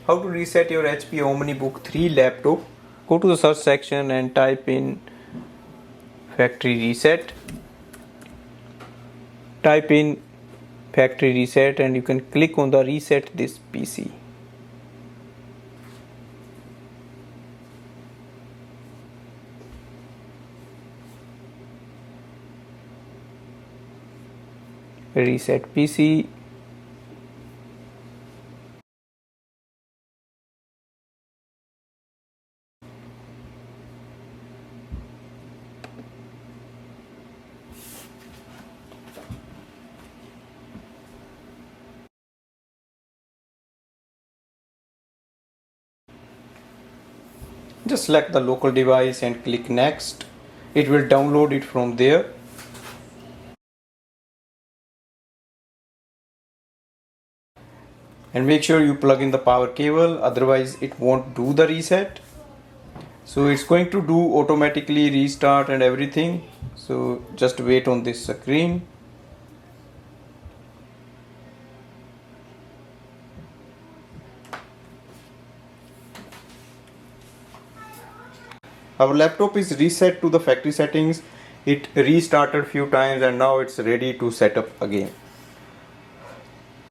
How to reset your HP OminiBook 3 laptop. Go to the search section and type in factory reset. Type in factory reset and you can click on the reset this PC. Reset PC. Just select the local device and click next. It will download it from there. And make sure you plug in the power cable, otherwise it won't do the reset. So it's going to do automatically restart and everything. So just wait on this screen. Our laptop is reset to the factory settings. It restarted few times and now it's ready to set up again.